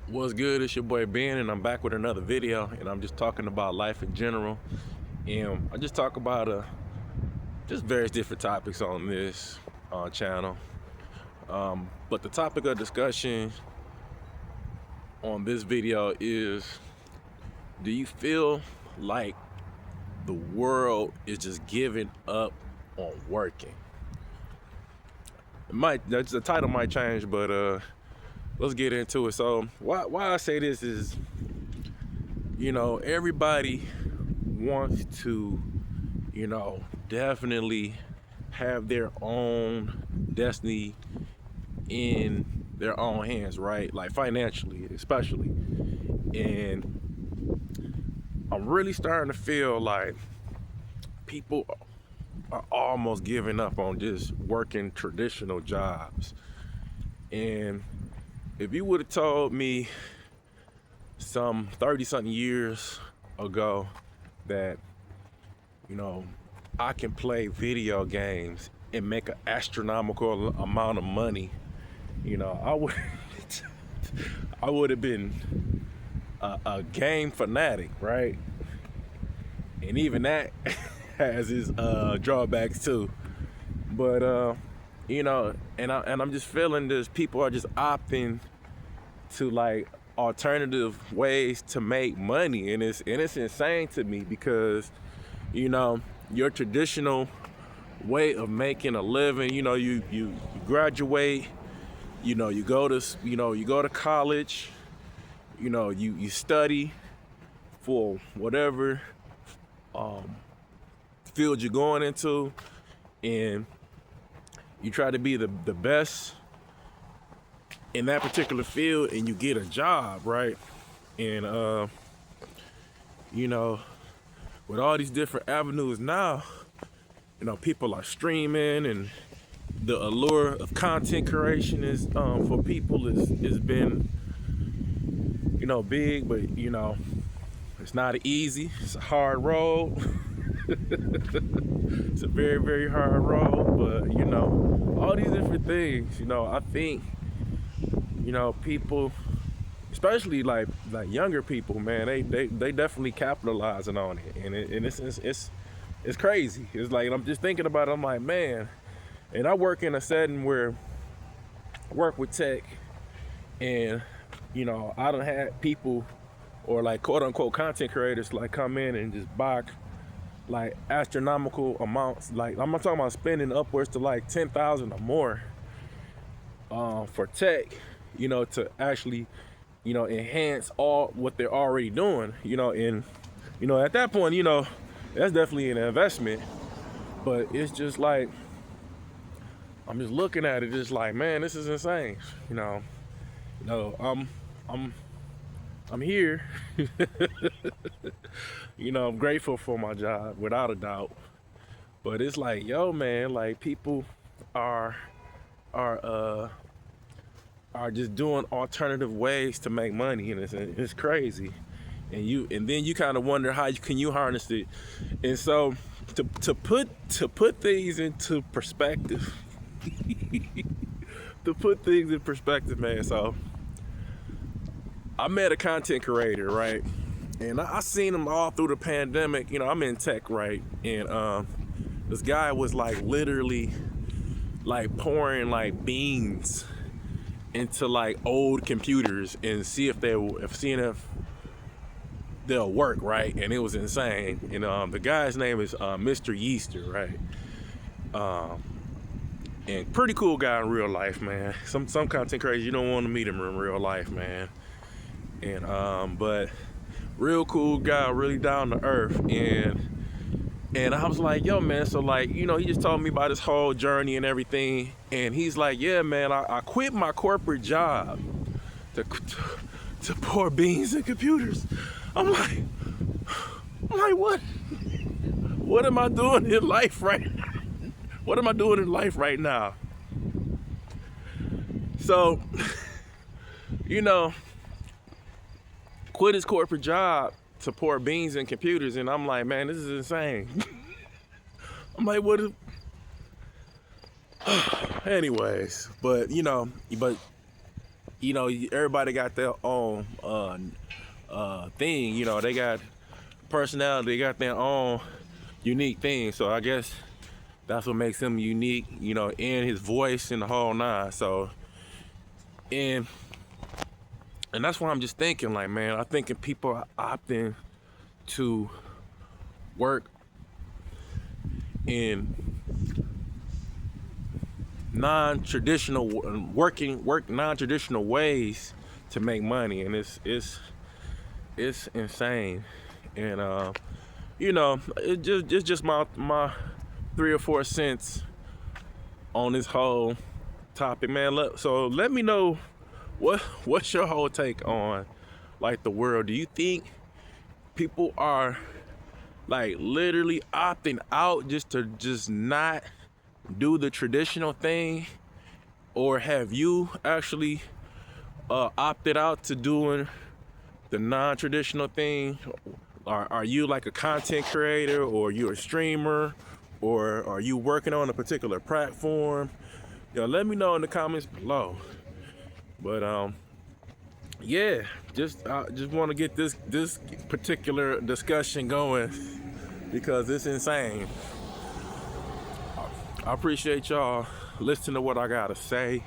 What's good? It's your boy Ben, and I'm back with another video. And I'm just talking about life in general. And I just talk about just various different topics on this channel. But the topic of discussion on this video is: do you feel like the world is just giving up on working? The title might change, but let's get into it. So why I say this is, everybody wants to, definitely have their own destiny in their own hands, right? Like financially, especially. And I'm really starting to feel like people are almost giving up on just working traditional jobs. And if you would have told me some 30-something years ago that, I can play video games and make an astronomical amount of money, I would I would have been a game fanatic, right? And even that has its drawbacks too. But I'm just feeling this. People are just opting to like alternative ways to make money, and it's insane to me because your traditional way of making a living, you graduate, you go to college, you study for whatever field you're going into, and you try to be the best in that particular field, and you get a job, right? And with all these different avenues now, people are streaming, and the allure of content creation is for people is been big, but it's not easy. It's a hard road. It's a very, very hard road, but all these different things, I think people, especially like younger people, man, they definitely capitalizing on it, and it's crazy. It's like, I'm just thinking about it, I'm like, man, and I work in a setting where I work with tech, and I done had people, or like quote unquote content creators, like come in and just buy like astronomical amounts. Like, I'm not talking about spending upwards to like 10,000 or more for tech, to actually enhance all what they're already doing, and at that point, that's definitely an investment. But it's just like, I'm just looking at it, just like, man, this is insane. I'm here. I'm grateful for my job, without a doubt. But it's like, yo, man, like, people are just doing alternative ways to make money, and it's crazy. And then you kind of wonder, how can you harness it? And so to put things into perspective, man. So I met a content creator, right? And I seen him all through the pandemic. I'm in tech, right? And this guy was like literally like pouring like beans into like old computers and seeing if they'll work, right? And it was insane. And the guy's name is Mr. Yeaster, right? And pretty cool guy in real life, man. Some content creators, you don't want to meet him in real life, man. And but real cool guy, really down to earth. And I was like, yo, man, so like, he just told me about his whole journey and everything. And he's like, yeah, man, I quit my corporate job to pour beans in computers. I'm like, what? What am I doing in life right now? What am I doing in life right now? So, quit his corporate job to pour beans in computers, and I'm like, man, this is insane. I'm like, what? Anyways, but you know, everybody got their own thing. You know, they got personality, they got their own unique thing. So I guess that's what makes him unique, you know, in his voice and the whole nine. So, and that's why I'm just thinking, like, man, I'm thinking people are opting to work in non-traditional non-traditional ways to make money, and it's insane. And you know, it's just my 3 or 4 cents on this whole topic, man. So let me know what's your whole take on, like, the world. Do you think people are, like, literally opting out just to not do the traditional thing, or have you actually opted out to doing the non-traditional thing? Are you like a content creator, or you're a streamer, or are you working on a particular platform? Let me know in the comments below. But yeah, just want to get this particular discussion going because it's insane. I appreciate y'all listening to what I gotta say.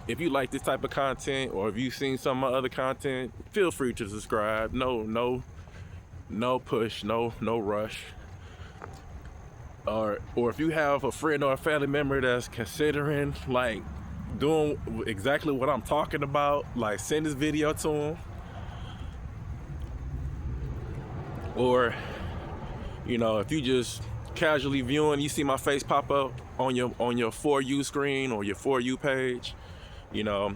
If you like this type of content, or if you've seen some of my other content, feel free to subscribe. No push, no rush. Or if you have a friend or a family member that's considering, like, doing exactly what I'm talking about, like, send this video to them. Or, you know, if you just casually viewing, you see my face pop up on your For You screen or your For You page, you know,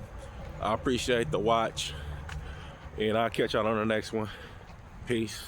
I appreciate the watch, and I'll catch y'all on the next one. Peace.